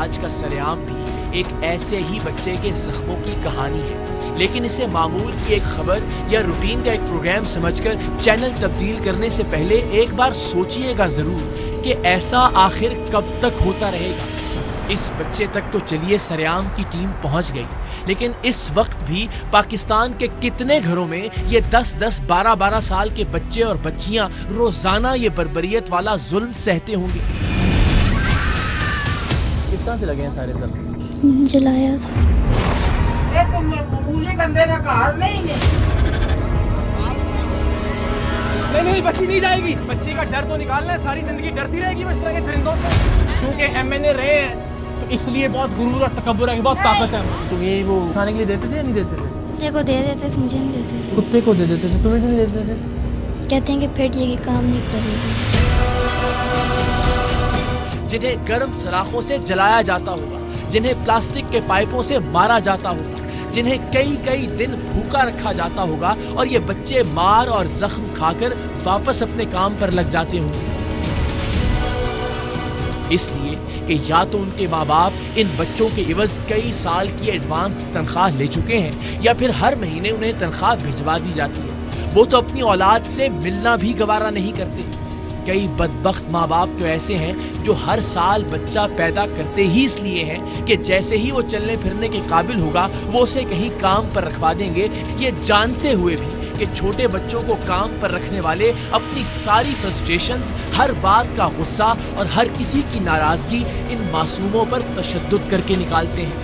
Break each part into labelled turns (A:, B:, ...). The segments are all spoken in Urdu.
A: آج کا سرعام بھی ایک ایسے ہی بچے کے زخموں کی کہانی ہے، لیکن اسے معمول کی ایک خبر یا روٹین کا ایک پروگرام سمجھ کر چینل تبدیل کرنے سے پہلے ایک بار سوچئے گا ضرور کہ ایسا آخر کب تک ہوتا رہے گا۔ اس بچے تک تو چلیے سرعام کی ٹیم پہنچ گئی، لیکن اس وقت بھی پاکستان کے کتنے گھروں میں یہ 10-10 12-12 سال کے بچے اور بچیاں روزانہ یہ بربریت والا ظلم سہتے ہوں گے۔ کس طرح سے لگے ہیں سارے زخم؟
B: جلایا تھا۔
C: یہ تم معمولی بندے نہ کار نہیں
D: نہیں بچی نہیں جائے گی، بچی کا ڈر تو نکالنا ہے، ساری زندگی ڈرتی رہے گی اس طرح کے درندوں سے۔ کیونکہ ایم این اے رہے ہیں تو اس لیے بہت غرور اور تکبر ہے، بہت طاقت ہے۔ تم یہ وہ کھانے کے لیے دیتے تھے یا نہیں دیتے تھے؟
B: کتے کو دے دیتے تھے، مجھے نہیں دیتے تھے۔
D: کتے کو دے دیتے تھے، تمہیں کیوں نہیں دیتے تھے؟
B: کہتے ہیں کہ پھٹ یہ کام نہیں کرے گی۔
A: جنہیں گرم سلاخوں سے جلایا جاتا ہوگا، جنہیں پلاسٹک کے پائپوں سے مارا جاتا ہوگا، جنہیں کئی دن بھوکا رکھا جاتا ہوگا، اور یہ بچے مار اور زخم کھا کر واپس اپنے کام پر لگ جاتے ہوں گے۔ اس لیے کہ یا تو ان کے ماں باپ ان بچوں کے عوض کئی سال کی ایڈوانس تنخواہ لے چکے ہیں، یا پھر ہر مہینے انہیں تنخواہ بھجوا دی جاتی ہے۔ وہ تو اپنی اولاد سے ملنا بھی گوارا نہیں کرتے۔ کئی بدبخت ماں باپ تو ایسے ہیں جو ہر سال بچہ پیدا کرتے ہی اس لیے ہیں کہ جیسے ہی وہ چلنے پھرنے کے قابل ہوگا وہ اسے کہیں کام پر رکھوا دیں گے، یہ جانتے ہوئے بھی کہ چھوٹے بچوں کو کام پر رکھنے والے اپنی ساری فرسٹریشنز، ہر بات کا غصہ اور ہر کسی کی ناراضگی ان معصوموں پر تشدد کر کے نکالتے ہیں۔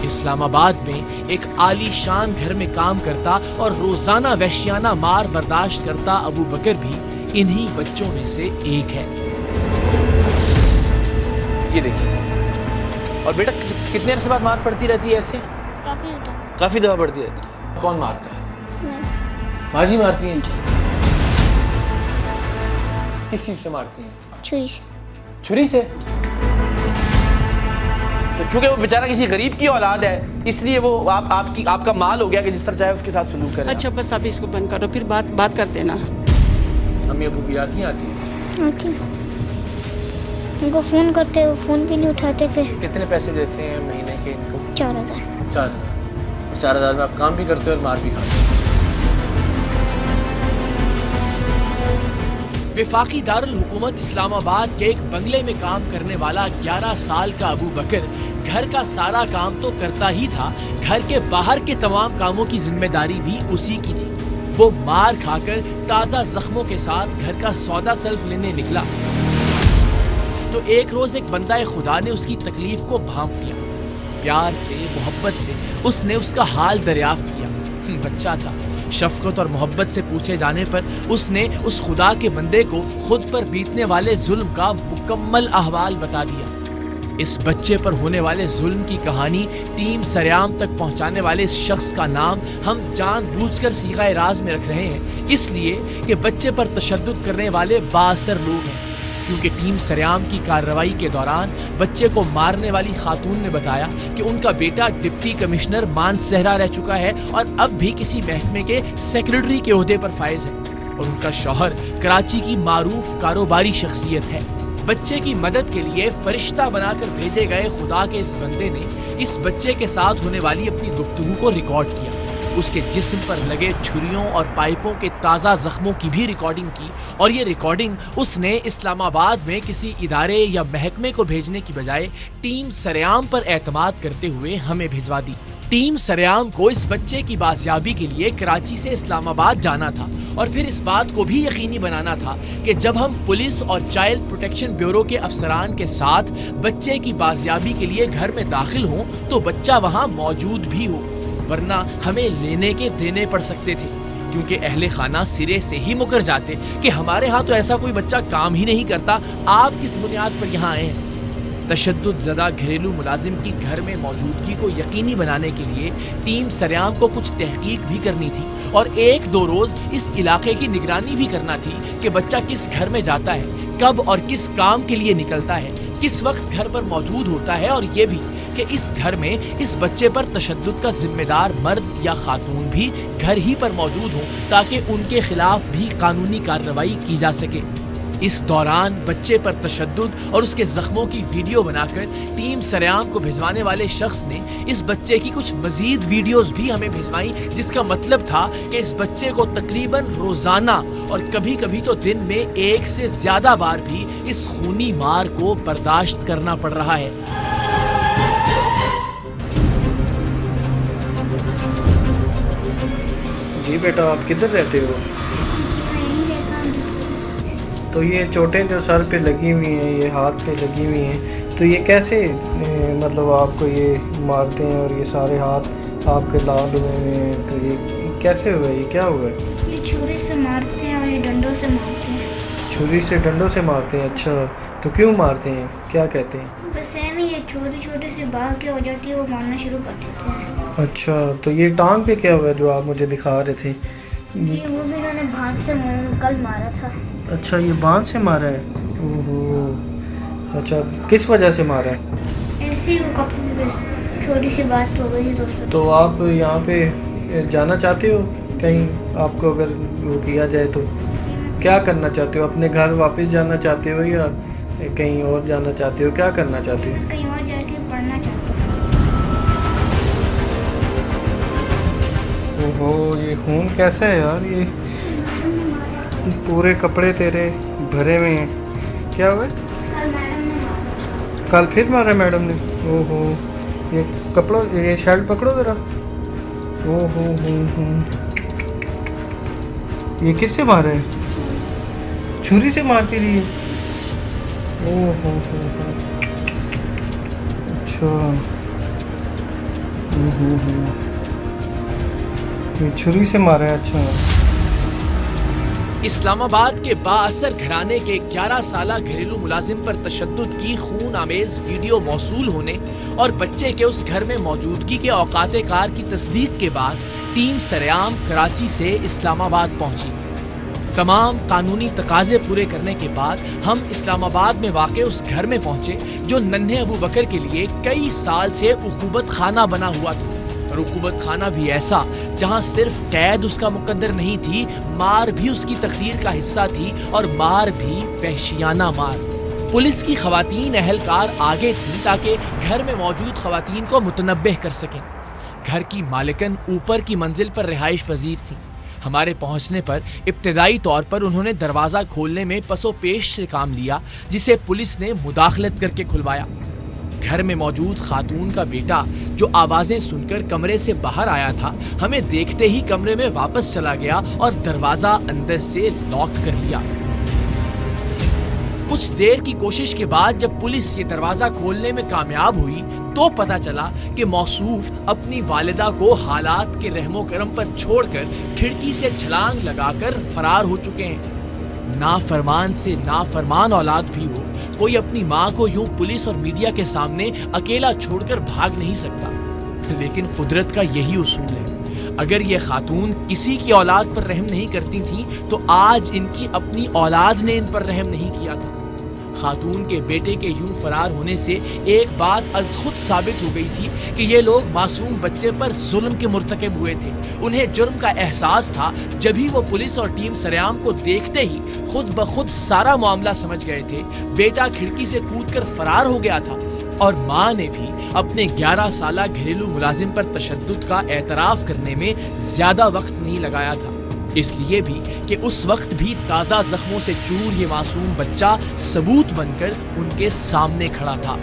A: اسلام آباد میں ایک عالی شان گھر میں کام کرتا اور روزانہ وحشیانہ مار برداشت کرتا ابو بکر بھی انہی بچوں میں سے ایک ہے۔
D: یہ دیکھیے، اور بیٹا کتنے عرصے بعد مار پڑتی رہتی ہے ایسے؟ کافی دفعہ پڑتی رہتی ہے۔ کون مارتا ہے؟ ماں جی مارتی ہیں؟ کس چیز سے مارتی ہیں؟
B: چھری سے۔
D: چھری سے؟ چونکہ وہ بیچارہ کسی غریب کی اولاد ہے، اس لیے وہ آپ کا مال ہو گیا کہ جس طرح چاہے اس کے ساتھ سلوک کرے۔
E: اچھا بس اب اس کو بند کرو، پھر بات کرتے نا۔
D: امی ابو کی یاد نہیں آتی ہے؟
B: آتی۔ ان کو فون کرتے، وہ فون بھی نہیں اٹھاتے۔ پھر
D: کتنے پیسے دیتے ہیں مہینے کے ان کو؟
B: 4000۔
D: 4000۔ 4000 میں آپ کام بھی کرتے ہو اور مار بھی کھاتے ہو۔
A: وفاقی دارالحکومت اسلام آباد کے ایک بنگلے میں کام کرنے والا 11 سال کا ابو بکر گھر کا سارا کام تو کرتا ہی تھا، گھر کے باہر کے تمام کاموں کی ذمہ داری بھی اسی کی تھی۔ وہ مار کھا کر تازہ زخموں کے ساتھ گھر کا سودا سلف لینے نکلا تو ایک روز ایک بندہ خدا نے اس کی تکلیف کو بھانپ لیا۔ پیار سے، محبت سے اس نے اس کا حال دریافت کیا۔ بچہ تھا، شفقت اور محبت سے پوچھے جانے پر اس نے اس خدا کے بندے کو خود پر بیتنے والے ظلم کا مکمل احوال بتا دیا۔ اس بچے پر ہونے والے ظلم کی کہانی ٹیم سرعام تک پہنچانے والے اس شخص کا نام ہم جان بوجھ کر صیغہ راز میں رکھ رہے ہیں، اس لیے کہ بچے پر تشدد کرنے والے بااثر لوگ ہیں۔ کیونکہ ٹیم سرعام کی کارروائی کے دوران بچے کو مارنے والی خاتون نے بتایا کہ ان کا بیٹا ڈپٹی کمشنر مانسہرہ رہ چکا ہے اور اب بھی کسی محکمے کے سیکرٹری کے عہدے پر فائز ہے، اور ان کا شوہر کراچی کی معروف کاروباری شخصیت ہے۔ بچے کی مدد کے لیے فرشتہ بنا کر بھیجے گئے خدا کے اس بندے نے اس بچے کے ساتھ ہونے والی اپنی گفتگو کو ریکارڈ کیا۔ اس کے جسم پر لگے چھریوں اور پائپوں کے تازہ زخموں کی بھی ریکارڈنگ کی، اور یہ ریکارڈنگ اس نے اسلام آباد میں کسی ادارے یا محکمے کو بھیجنے کی بجائے ٹیم سرعام پر اعتماد کرتے ہوئے ہمیں بھجوا دی۔ ٹیم سرعام کو اس بچے کی بازیابی کے لیے کراچی سے اسلام آباد جانا تھا، اور پھر اس بات کو بھی یقینی بنانا تھا کہ جب ہم پولیس اور چائلڈ پروٹیکشن بیورو کے افسران کے ساتھ بچے کی بازیابی کے لیے گھر میں داخل ہوں تو بچہ وہاں موجود بھی ہو، ورنہ ہمیں لینے کے دینے پڑ سکتے تھے، کیونکہ اہل خانہ سرے سے ہی مکر جاتے کہ ہمارے ہاں تو ایسا کوئی بچہ کام ہی نہیں کرتا، آپ کس بنیاد پر یہاں آئے ہیں۔ تشدد زدہ گھریلو ملازم کی گھر میں موجودگی کو یقینی بنانے کے لیے ٹیم سرعام کو کچھ تحقیق بھی کرنی تھی، اور 1-2 روز اس علاقے کی نگرانی بھی کرنا تھی کہ بچہ کس گھر میں جاتا ہے، کب اور کس کام کے لیے نکلتا ہے، کس وقت گھر پر موجود ہوتا ہے، اور یہ بھی کہ اس گھر میں اس بچے پر تشدد کا ذمہ دار مرد یا خاتون بھی گھر ہی پر موجود ہوں تاکہ ان کے خلاف بھی قانونی کارروائی کی جا سکے۔ اس دوران بچے پر تشدد اور اس کے زخموں کی ویڈیو بنا کر ٹیم سریام کو بھجوانے والے شخص نے اس بچے کی کچھ مزید ویڈیوز بھی ہمیں بھجوائیں، جس کا مطلب تھا کہ اس بچے کو تقریباً روزانہ اور کبھی کبھی تو دن میں 1 سے زیادہ بار بھی اس خونی مار کو برداشت کرنا پڑ رہا ہے۔
F: جی بیٹا، آپ کدھر رہتے ہو؟ تو یہ چوٹیں جو سر پہ لگی ہوئی ہیں، یہ ہاتھ پہ لگی ہوئی ہیں، تو یہ کیسے مطلب آپ کو یہ مارتے ہیں اور یہ سارے ہاتھ آپ کے لال ہوئے ہیں، تو یہ کیسے ہوا ہے؟ یہ کیا ہوا ہے؟
B: یہ چھری سے مارتے ہیں اور یہ ڈنڈوں سے مارتے ہیں۔
F: چھری سے ڈنڈوں سے مارتے ہیں؟ اچھا، تو کیوں مارتے ہیں؟ کیا کہتے ہیں؟
B: بس ایم ہی، یہ چھوٹی چھوٹی سی بات کے ہو جاتی ہے، وہ مارنا شروع کر دیتے ہیں۔
F: اچھا، تو یہ ٹانگ پہ کیا ہوا ہے جو آپ مجھے دکھا رہے تھے؟
B: جی وہ بھی انہوں نے بھانس سے کل مارا تھا۔
F: اچھا، یہ باندھ سے مارا ہے؟ اوہو، اچھا، کس وجہ سے مارا ہے؟
B: ایسے ہی وہ کپڑے بس چھوٹی سی بات ہو گئی تو اس پہ۔
F: تو آپ یہاں پہ جانا چاہتے ہو کہیں؟ آپ کو اگر وہ کیا جائے تو کیا کرنا چاہتے ہو؟ اپنے گھر واپس جانا چاہتے ہو یا کہیں اور جانا چاہتے ہو؟ کیا کرنا چاہتے ہو؟
B: کہیں اور جا کے پڑھنا چاہتا ہوں۔
F: اوہو، یہ خون کیسا ہے یار؟ یہ پورے کپڑے تیرے بھرے ہوئے ہیں، کیا ہوا ہے؟
B: کل میڈم نے مارا۔
F: کل پھر مارا میڈم نے؟ اوہو، یہ کپڑوں، یہ شرٹ پکڑو ذرا۔ اوہو ہو، یہ کس سے مارا ہے؟ چھری سے مارتی رہی ہے؟ اوہو ہو، اچھا، یہ چھری سے مارا ہے؟ اچھا۔
A: اسلام آباد کے بااثر گھرانے کے 11 سالہ گھریلو ملازم پر تشدد کی خون آمیز ویڈیو موصول ہونے اور بچے کے اس گھر میں موجودگی کے اوقات کار کی تصدیق کے بعد ٹیم سریام کراچی سے اسلام آباد پہنچی۔ تمام قانونی تقاضے پورے کرنے کے بعد ہم اسلام آباد میں واقع اس گھر میں پہنچے جو ننھے ابو بکر کے لیے کئی سال سے عقوبت خانہ بنا ہوا تھا، اور عقوبت خانہ بھی ایسا جہاں صرف قید اس کا مقدر نہیں تھی، مار بھی اس کی تقدیر کا حصہ تھی، اور مار بھی وحشیانہ مار۔ پولیس کی خواتین اہلکار آگے تھیں تاکہ گھر میں موجود خواتین کو متنبہ کر سکیں۔ گھر کی مالکن اوپر کی منزل پر رہائش پذیر تھیں۔ ہمارے پہنچنے پر ابتدائی طور پر انہوں نے دروازہ کھولنے میں پس و پیش سے کام لیا، جسے پولیس نے مداخلت کر کے کھلوایا۔ گھر میں موجود خاتون کا بیٹا جو آوازیں سن کر کمرے سے باہر آیا تھا، ہمیں دیکھتے ہی کمرے میں واپس چلا گیا اور دروازہ اندر سے لاک کر لیا۔ کچھ دیر کی کوشش کے بعد جب پولیس یہ دروازہ کھولنے میں کامیاب ہوئی تو پتہ چلا کہ موصوف اپنی والدہ کو حالات کے رحم و کرم پر چھوڑ کر کھڑکی سے چھلانگ لگا کر فرار ہو چکے ہیں۔ نافرمان سے نافرمان اولاد بھی ہو، کوئی اپنی ماں کو یوں پولیس اور میڈیا کے سامنے اکیلا چھوڑ کر بھاگ نہیں سکتا، لیکن قدرت کا یہی اصول ہے۔ اگر یہ خاتون کسی کی اولاد پر رحم نہیں کرتی تھیں تو آج ان کی اپنی اولاد نے ان پر رحم نہیں کیا تھا۔ خاتون کے بیٹے کے یوں فرار ہونے سے ایک بات از خود ثابت ہو گئی تھی کہ یہ لوگ معصوم بچے پر ظلم کے مرتکب ہوئے تھے۔ انہیں جرم کا احساس تھا، جبھی وہ پولیس اور ٹیم سریام کو دیکھتے ہی خود بخود سارا معاملہ سمجھ گئے تھے۔ بیٹا کھڑکی سے کود کر فرار ہو گیا تھا، اور ماں نے بھی اپنے 11 سالہ گھریلو ملازم پر تشدد کا اعتراف کرنے میں زیادہ وقت نہیں لگایا تھا، اس لیے بھی کہ اس وقت بھی تازہ زخموں سے چور یہ معصوم بچہ ثبوت بن کر ان کے سامنے کھڑا تھا۔